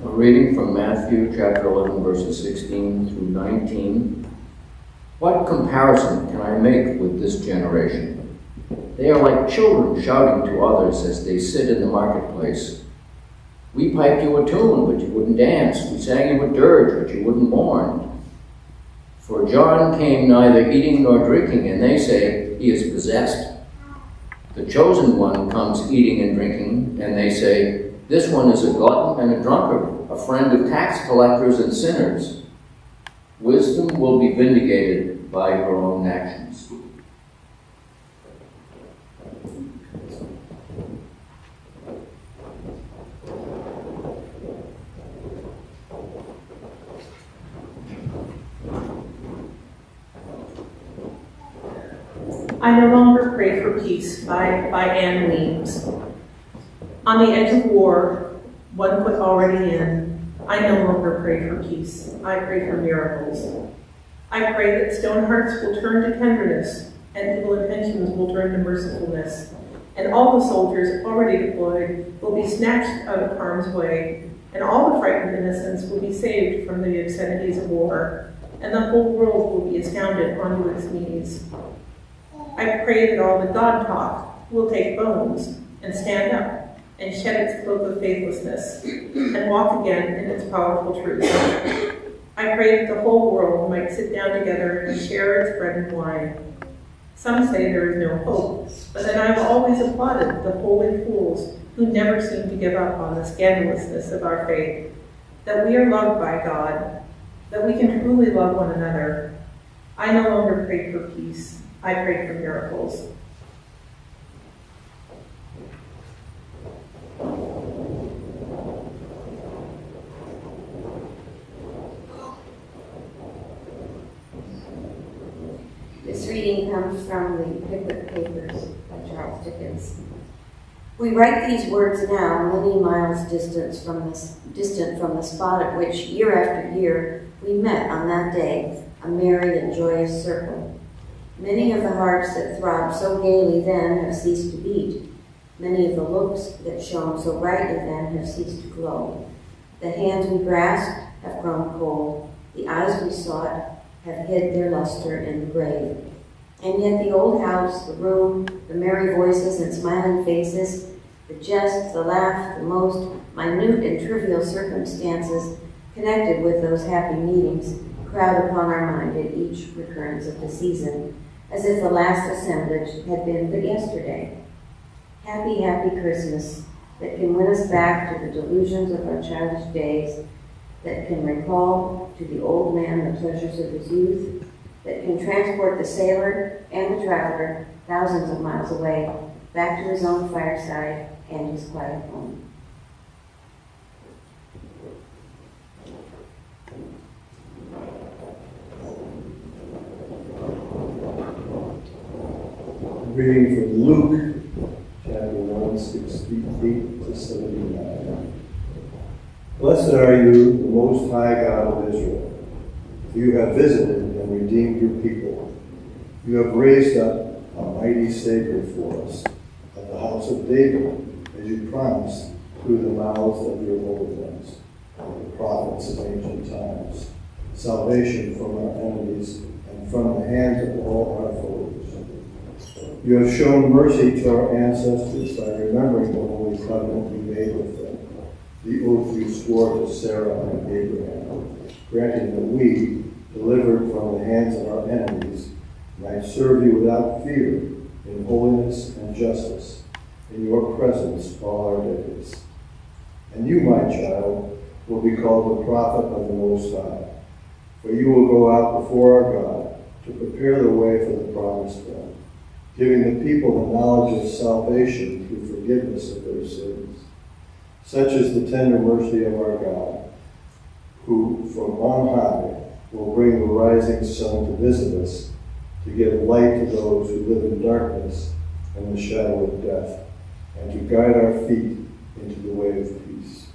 A reading from Matthew chapter 11, verses 16 through 19. What comparison can I make with this generation? They are like children shouting to others as they sit in the marketplace. We piped you a tune, but you wouldn't dance. We sang you a dirge, but you wouldn't mourn. For John came neither eating nor drinking, and they say he is possessed. The chosen one comes eating and drinking, and they say, this one is a glutton and a drunkard, a friend of tax collectors and sinners. Wisdom will be vindicated by her own actions. I no longer pray for peace by Anne Weems. On the edge of war, 1 foot already in, I no longer pray for peace. I pray for miracles. I pray that stone hearts will turn to tenderness, and evil intentions will turn to mercifulness, and all the soldiers already deployed will be snatched out of harm's way, and all the frightened innocents will be saved from the obscenities of war, and the whole world will be astounded onto its knees. I pray that all the God talk will take bones and stand up and shed its cloak of faithlessness and walk again in its powerful truth. I pray that the whole world might sit down together and share its bread and wine. Some say there is no hope, but then I have always applauded the holy fools who never seem to give up on the scandalousness of our faith, that we are loved by God, that we can truly love one another. I no longer pray for peace. I pray for miracles. This reading comes from the Pickwick Papers by Charles Dickens. We write these words now, many miles distant from the spot at which, year after year, we met on that day, a merry and joyous circle. Many of the hearts that throbbed so gaily then have ceased to beat. Many of the looks that shone so brightly then have ceased to glow. The hands we grasped have grown cold. The eyes we sought have hid their luster in the grave. And yet the old house, the room, the merry voices and smiling faces, the jest, the laugh, the most minute and trivial circumstances connected with those happy meetings crowd upon our mind at each recurrence of the season, as if the last assemblage had been but yesterday. Happy, happy Christmas that can win us back to the delusions of our childish days, that can recall to the old man the pleasures of his youth, that can transport the sailor and the traveler thousands of miles away back to his own fireside and his quiet home. Reading from Luke, chapter 1, 68 to 79. Blessed are you, the Most High God of Israel, for you have visited and redeemed your people. You have raised up a mighty Savior for us of the house of David, as you promised through the mouths of your holy ones, the prophets of ancient times, salvation from our enemies and from the hands of all our foes. You have shown mercy to our ancestors by remembering the holy covenant you made with them, the oath you swore to Sarah and Abraham, granting that we, delivered from the hands of our enemies, might serve you without fear in holiness and justice, in your presence all our days. And you, my child, will be called the prophet of the Most High, for you will go out before our God to prepare the way for the promised one, giving the people the knowledge of salvation through forgiveness of their sins. Such is the tender mercy of our God, who from on high will bring the rising sun to visit us, to give light to those who live in darkness and the shadow of death, and to guide our feet into the way of peace.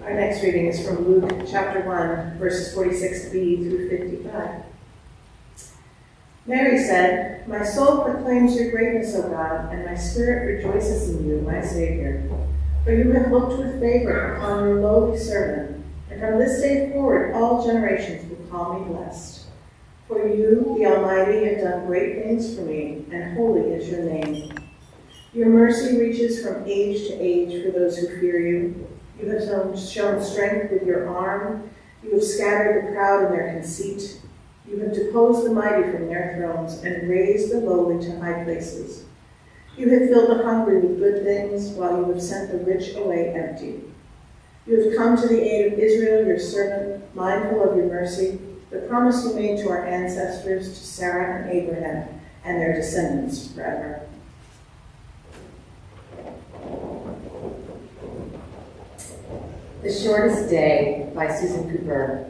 Our next reading is from Luke chapter 1, verses 46b through 55. Mary said, "My soul proclaims your greatness, O God, and my spirit rejoices in you, my Savior. For you have looked with favor upon your lowly servant, and from this day forward all generations will call me blessed. For you, the Almighty, have done great things for me, and holy is your name. Your mercy reaches from age to age for those who fear you. You have shown strength with your arm. You have scattered the proud in their conceit. You have deposed the mighty from their thrones and raised the lowly to high places. You have filled the hungry with good things, while you have sent the rich away empty. You have come to the aid of Israel, your servant, mindful of your mercy, the promise you made to our ancestors, to Sarah and Abraham, and their descendants forever." The Shortest Day by Susan Cooper.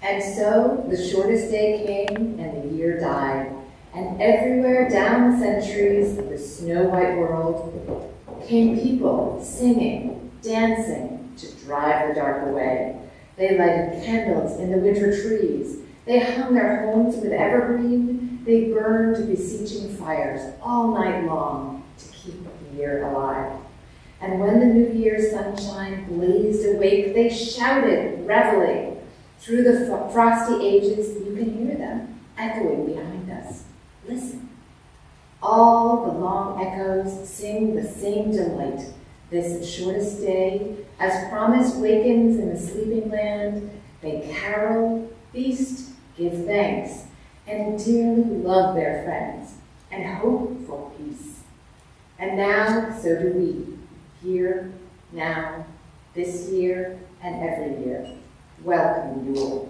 And so the shortest day came, and the year died, and everywhere down the centuries of the snow-white world came people singing, dancing to drive the dark away. They lighted candles in the winter trees. They hung their homes with evergreen. They burned beseeching fires all night long to keep the year alive. And when the New Year's sunshine blazed awake, they shouted, reveling. Through the frosty ages, you can hear them echoing behind us. Listen. All the long echoes sing the same delight. This shortest day, as promise wakens in the sleeping land, they carol, feast, give thanks, and dearly love their friends, and hope for peace. And now, so do we, here, now, this year, and every year. Welcome, Yule.